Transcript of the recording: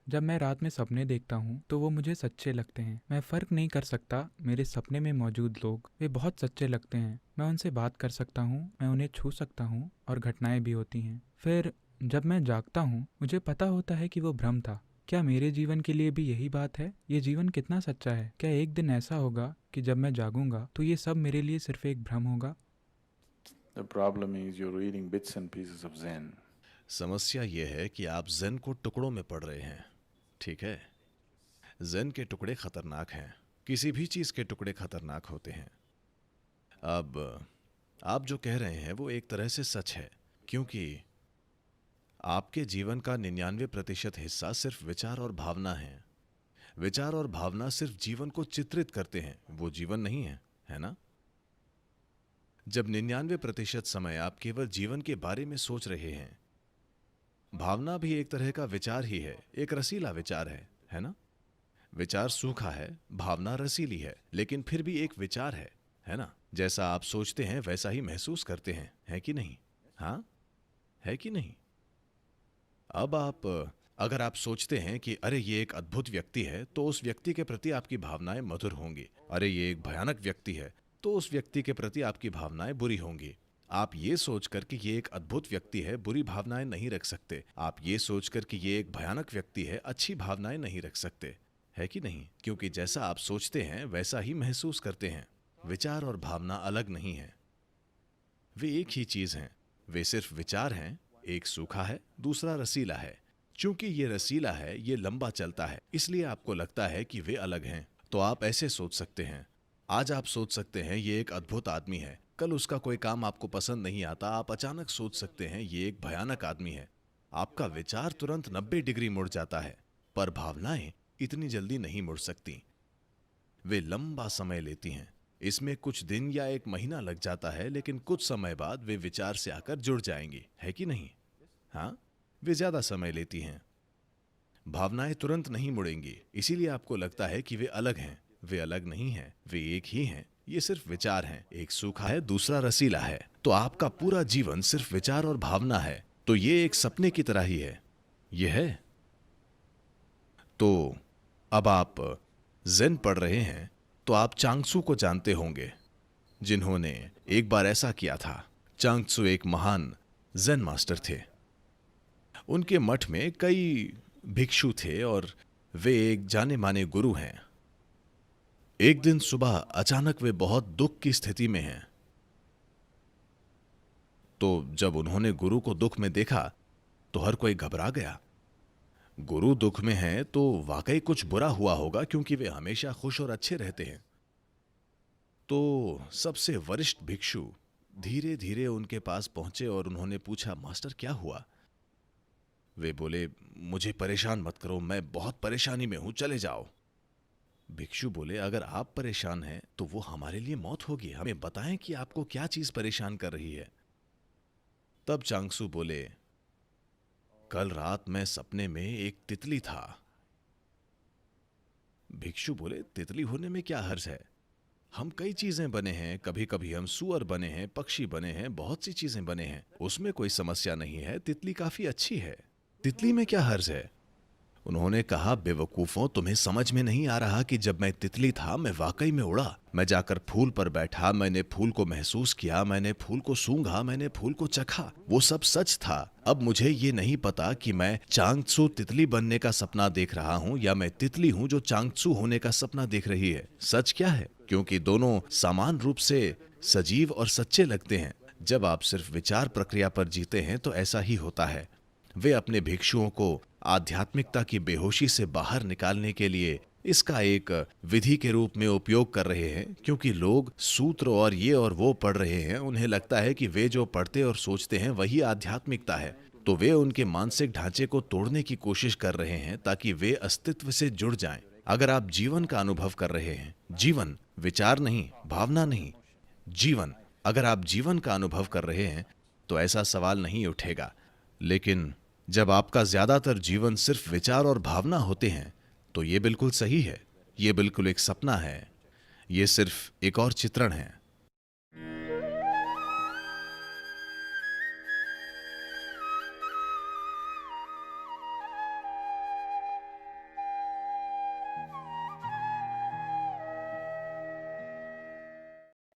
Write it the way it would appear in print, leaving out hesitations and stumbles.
जब मैं रात में सपने देखता हूँ तो वो मुझे सच्चे लगते हैं। मैं फ़र्क नहीं कर सकता, मेरे सपने में मौजूद लोग वे बहुत सच्चे लगते हैं। मैं उनसे बात कर सकता हूँ, मैं उन्हें छू सकता हूँ और घटनाएं भी होती हैं। फिर जब मैं जागता हूँ मुझे पता होता है कि वो भ्रम था। क्या मेरे जीवन के लिए भी यही बात है? ये जीवन कितना सच्चा है? क्या एक दिन ऐसा होगा कि जब मैं जागूंगा तो ये सब मेरे लिए सिर्फ एक भ्रम होगा? The problem is you're reading bits and pieces of Zen. समस्या यह है कि आप ज़ेन को टुकड़ों में पढ़ रहे हैं। ठीक है, ज़ेन के टुकड़े खतरनाक हैं। किसी भी चीज़ के टुकड़े खतरनाक होते हैं। अब आप जो कह रहे हैं वो एक तरह से सच है, क्योंकि आपके जीवन का 99% हिस्सा सिर्फ विचार और भावना है। विचार और भावना सिर्फ जीवन को चित्रित करते हैं, वो जीवन नहीं है, है ना? जब 99% समय आप केवल जीवन के बारे में सोच रहे हैं, भावना भी एक तरह का विचार ही है, एक रसीला विचार है ना? विचार सूखा है, भावना रसीली है, लेकिन फिर भी एक विचार है ना? जैसा आप सोचते हैं वैसा ही महसूस करते हैं, है कि नहीं? हाँ, है कि नहीं? अब अगर आप सोचते हैं कि अरे ये एक अद्भुत व्यक्ति है, तो उस व्यक्ति के प्रति आपकी भावनाएं मधुर होंगी। अरे ये एक भयानक व्यक्ति है, तो उस व्यक्ति के प्रति आपकी भावनाएं बुरी होंगी। आप ये सोचकर कि ये एक अद्भुत व्यक्ति है, बुरी भावनाएं नहीं रख सकते। आप ये सोचकर कि ये एक भयानक व्यक्ति है, अच्छी भावनाएं नहीं रख सकते, है कि नहीं? क्योंकि जैसा आप सोचते हैं वैसा ही महसूस करते हैं। विचार और भावना अलग नहीं है, वे एक ही चीज हैं। वे सिर्फ विचार हैं, एक सूखा है, दूसरा रसीला है। चूंकि ये रसीला है, ये लंबा चलता है, इसलिए आपको लगता है कि वे अलग हैं। तो आप ऐसे सोच सकते हैं। आज आप सोच सकते हैं ये एक अद्भुत आदमी है, कल उसका कोई काम आपको पसंद नहीं आता, आप अचानक सोच सकते हैं ये एक भयानक आदमी है। आपका विचार तुरंत 90 डिग्री मुड़ जाता है, पर भावनाएं इतनी जल्दी नहीं मुड़ सकती। वे लंबा समय लेती हैं। इसमें कुछ दिन या एक महीना लग जाता है, लेकिन कुछ समय बाद वे विचार से आकर जुड़ जाएंगी, है कि नहीं? हाँ, वे ज्यादा समय लेती हैं। भावनाएं तुरंत नहीं मुड़ेंगी, इसीलिए आपको लगता है कि वे अलग हैं। वे अलग नहीं हैं, वे एक ही हैं। ये सिर्फ विचार हैं, एक सूखा है, दूसरा रसीला है। तो आपका पूरा जीवन सिर्फ विचार और भावना है, तो ये एक सपने की तरह ही है। ये है। तो अब आप ज़ेन पढ़ रहे हैं, तो आप चांगसू को जानते होंगे, जिन्होंने एक बार ऐसा किया था। चांगसू एक महान ज़ेन मास्टर थे। उनके मठ में कई भिक्षु थे और वे एक जाने माने गुरु हैं। एक दिन सुबह अचानक वे बहुत दुख की स्थिति में हैं। तो जब उन्होंने गुरु को दुख में देखा तो हर कोई घबरा गया। गुरु दुख में हैं तो वाकई कुछ बुरा हुआ होगा, क्योंकि वे हमेशा खुश और अच्छे रहते हैं। तो सबसे वरिष्ठ भिक्षु धीरे धीरे उनके पास पहुंचे और उन्होंने पूछा, मास्टर क्या हुआ? वे बोले, मुझे परेशान मत करो, मैं बहुत परेशानी में हूं, चले जाओ। भिक्षु बोले, अगर आप परेशान हैं तो वो हमारे लिए मौत होगी, हमें बताएं कि आपको क्या चीज परेशान कर रही है। तब चांगसू बोले, कल रात मैं सपने में एक तितली था। भिक्षु बोले, तितली होने में क्या हर्ज है? हम कई चीजें बने हैं, कभी कभी हम सुअर बने हैं, पक्षी बने हैं, बहुत सी चीजें बने हैं, उसमें कोई समस्या नहीं है। तितली काफी अच्छी है, तितली में क्या हर्ज है? उन्होंने कहा, बेवकूफों, तुम्हें समझ में नहीं आ रहा कि जब मैं तितली था मैं वाकई में उड़ा। मैं जाकर फूल पर बैठा, मैंने फूल को महसूस किया, मैंने फूल को सूंघा, मैंने फूल को चखा, वो सब सच था। अब मुझे ये नहीं पता कि मैं चांगत्सू तितली बनने का सपना देख रहा हूँ या मैं तितली हूँ जो चांगत्सू होने का सपना देख रही है। सच क्या है? क्योंकि दोनों समान रूप से सजीव और सच्चे लगते हैं। जब आप सिर्फ विचार प्रक्रिया पर जीते हैं तो ऐसा ही होता है। वे अपने भिक्षुओं को आध्यात्मिकता की बेहोशी से बाहर निकालने के लिए इसका एक विधि के रूप में उपयोग कर रहे हैं, क्योंकि लोग सूत्र और ये और वो पढ़ रहे हैं। उन्हें लगता है कि वे जो पढ़ते और सोचते हैं वही आध्यात्मिकता है, तो वे उनके मानसिक ढांचे को तोड़ने की कोशिश कर रहे हैं ताकि वे अस्तित्व से जुड़ जाएं। अगर आप जीवन का अनुभव कर रहे हैं, जीवन, विचार नहीं, भावना नहीं, जीवन, अगर आप जीवन का अनुभव कर रहे हैं तो ऐसा सवाल नहीं उठेगा। लेकिन जब आपका ज्यादातर जीवन सिर्फ विचार और भावना होते हैं तो ये बिल्कुल सही है, ये बिल्कुल एक सपना है, ये सिर्फ एक और चित्रण है।